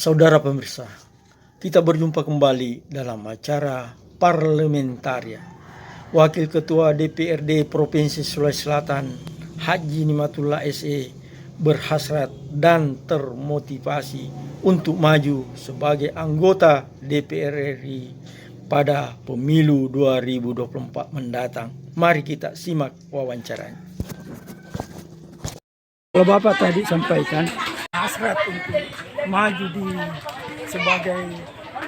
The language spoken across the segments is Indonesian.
Saudara pemirsa, kita berjumpa kembali dalam acara Parlementaria. Wakil Ketua DPRD Provinsi Sulawesi Selatan, Haji Nimatullah SE, berhasrat dan termotivasi untuk maju sebagai anggota DPR RI pada pemilu 2024 mendatang. Mari kita simak wawancaranya. Kalau Bapak tadi sampaikan hasrat untuk maju sebagai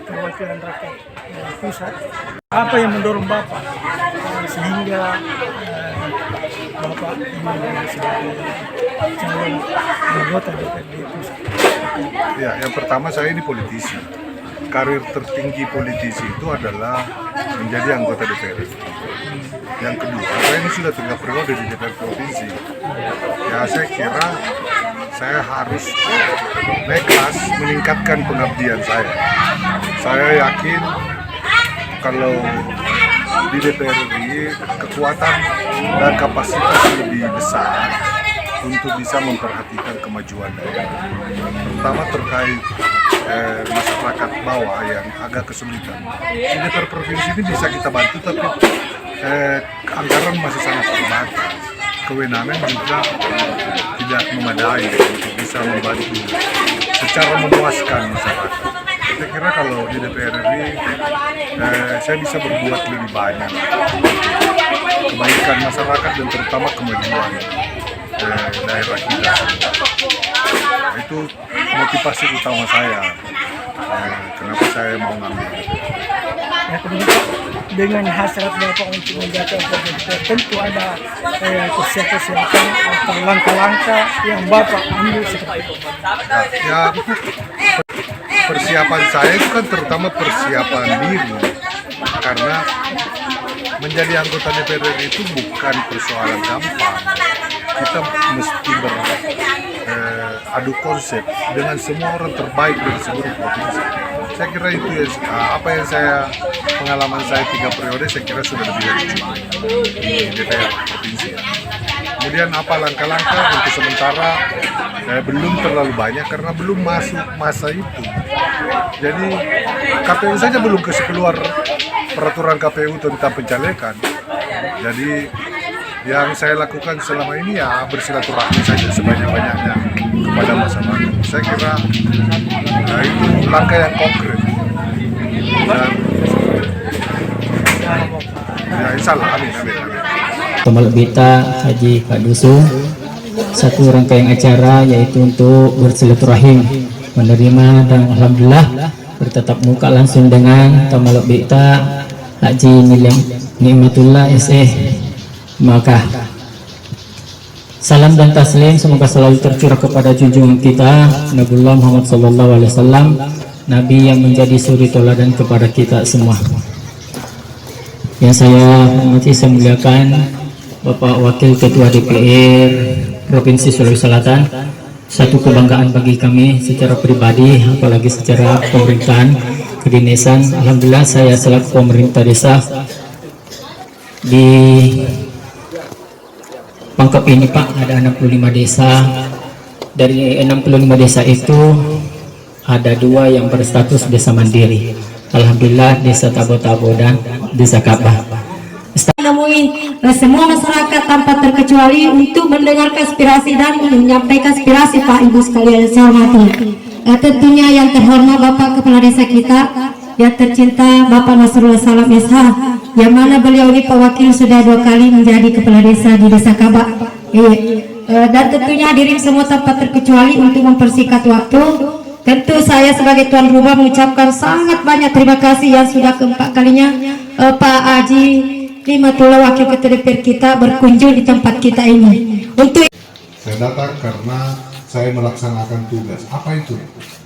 perwakilan rakyat pusat, apa yang mendorong Bapak sehingga Bapak ingin sebagai calon anggota DPRD pusat? Ya, yang pertama saya ini politisi. Karir tertinggi politisi itu adalah menjadi anggota DPR. Yang kedua, saya ini sudah 3 periode di DPR provinsi. Ya, saya kira saya harus naik kelas, meningkatkan pengabdian saya. Saya yakin kalau di DPR RI kekuatan dan kapasitas lebih besar untuk bisa memperhatikan kemajuan daerah, terutama terkait masyarakat bawah yang agak kesulitan. Di DPR provinsi ini bisa kita bantu, tapi anggaran masih sangat terbatas. Kewenangan juga tidak memadai untuk bisa membantu secara memuaskan masyarakat. Saya kira kalau di DPR RI saya bisa berbuat lebih banyak kebaikan masyarakat dan terutama kemajuan daerah kita. Itu motivasi utama saya. Kenapa saya mau ngambil. Dengan hasrat Bapak untuk menjaga DPR, tentu ada kesiapan atau langkah-langkah yang Bapak ambil seperti itu. Ya, persiapan saya itu kan terutama persiapan diri, karena menjadi anggota DPR RI itu bukan persoalan gampang. Kita mesti beradu konsep dengan semua orang terbaik dari seluruh provinsi. Saya kira itu ya, apa yang pengalaman saya 3 periode saya kira sudah lebih dari cukup di DPR provinsi. Kemudian apa langkah-langkah untuk sementara belum terlalu banyak karena belum masuk masa itu. Jadi KPU saja belum keluar peraturan KPU tentang pencalekan. Jadi yang saya lakukan selama ini ya bersilaturahmi saja sebanyak-banyaknya kepada masyarakat. Saya kira itu langkah yang konkret. Dan ya insya Allah, amin. Pemeluk Bita Haji Pak Dusu, satu rangkaian acara yaitu untuk bersilaturahim, menerima dan alhamdulillah bertatap muka langsung dengan Pemeluk Bita Haji Nimatullah SE. Maka salam dan taslim semoga selalu tercurah kepada junjungan kita Nabiullah Muhammad SAW, Nabi yang menjadi suri teladan kepada kita semua. Yang saya hormati, saya muliakan Bapak Wakil Ketua DPR Provinsi Sulawesi Selatan. Satu kebanggaan bagi kami secara pribadi, apalagi secara pemerintahan kedinasan. Alhamdulillah saya selaku pemerintah desa di Pangkep ini Pak, ada 65 desa. Dari 65 desa itu ada 2 yang berstatus desa mandiri. Alhamdulillah, desa Tabo-Tabo dan desa Kabah. Menemui semua masyarakat tanpa terkecuali untuk mendengarkan aspirasi dan menyampaikan aspirasi Pak Ibu sekalian saya hormati. Tentunya yang terhormat Bapak Kepala Desa kita yang tercinta Bapak Nasrullah Salam SH, yang mana beliau ini Pak Wakil sudah 2 kali menjadi Kepala Desa di Desa Kabak. Dan tentunya hadirin semua tanpa terkecuali untuk mempersingkat waktu, tentu saya sebagai tuan rumah mengucapkan sangat banyak terima kasih yang sudah keempat kalinya Pak Haji Nimatullah Wakil Ketua DPR kita berkunjung di tempat kita ini. Untuk saya datang karena saya melaksanakan tugas. Apa itu?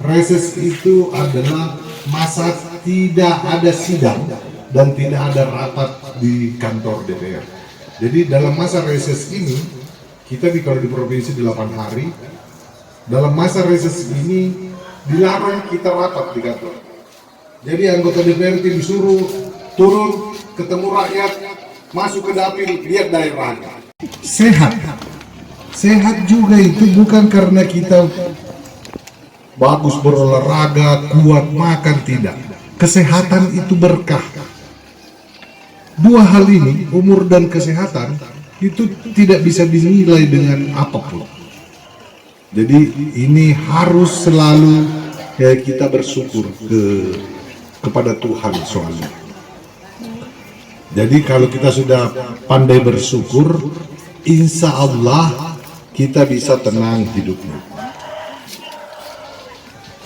Reses itu adalah masa tidak ada sidang dan tidak ada rapat di kantor DPR. Jadi dalam masa reses ini, kita kalau di provinsi 8 hari, dalam masa reses ini dilarang kita rapat di kantor. Jadi anggota DPR itu disuruh turun, ketemu rakyat, masuk ke dapil, lihat daerahnya. Sehat juga itu bukan karena kita bagus berolahraga, kuat makan, tidak. Kesehatan itu berkah. Dua hal ini, umur dan kesehatan, itu tidak bisa dinilai dengan apapun. Jadi ini harus selalu kita bersyukur kepada Tuhan soalnya. Jadi kalau kita sudah pandai bersyukur, insya Allah kita bisa tenang hidupnya.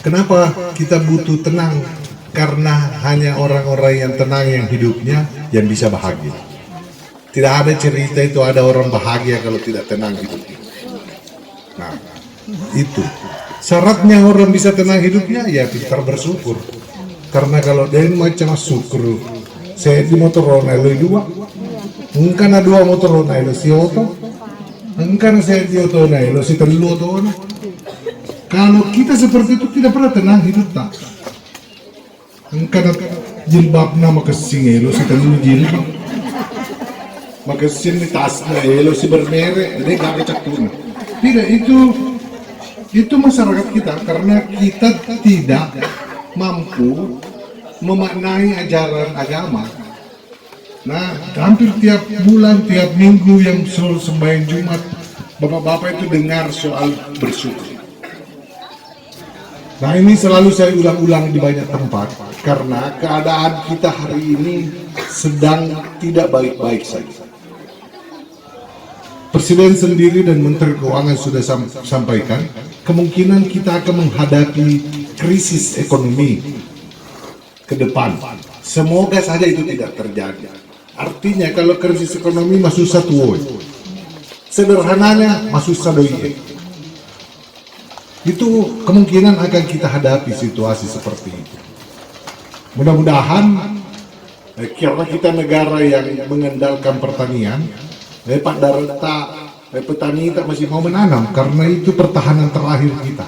Kenapa kita butuh tenang? Karena hanya orang-orang yang tenang yang hidupnya yang bisa bahagia. Tidak ada cerita itu ada orang bahagia kalau tidak tenang hidupnya. Nah, itu syaratnya orang bisa tenang hidupnya ya pintar bersyukur. Karena kalau dia macam syukur, saya di motor lo dua, mungkin ada dua motor lo si oto, mungkin saya di oto lo si telu oto. Kalau kita seperti itu tidak pernah tenang hidup tak. Mungkin jilbab nama kesing lo si telu jilbab, maka sini tasnya lo si bermerek, dia gak kecakun. Tidak, itu masyarakat kita karena kita tidak mampu memaknai ajaran agama. Nah, hampir tiap bulan, tiap minggu yang selalu sembahyang Jumat, bapak-bapak itu dengar soal bersyukur. Nah, ini selalu saya ulang-ulang di banyak tempat karena keadaan kita hari ini sedang tidak baik-baik saja. Presiden sendiri dan Menteri Keuangan sudah sampaikan kemungkinan kita akan menghadapi krisis ekonomi ke depan. Semoga saja itu tidak terjadi. Artinya kalau krisis ekonomi masuk satu woi, sederhananya masuk sadoi. Itu kemungkinan akan kita hadapi situasi seperti itu. Mudah-mudahan karena kita negara yang mengandalkan pertanian, Pak Darta, petani tak masih mau menanam karena itu pertahanan terakhir kita.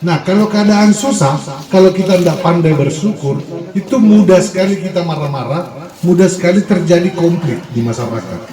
Nah, kalau keadaan susah, kalau kita tidak pandai bersyukur, itu mudah sekali kita marah-marah, mudah sekali terjadi konflik di masyarakat.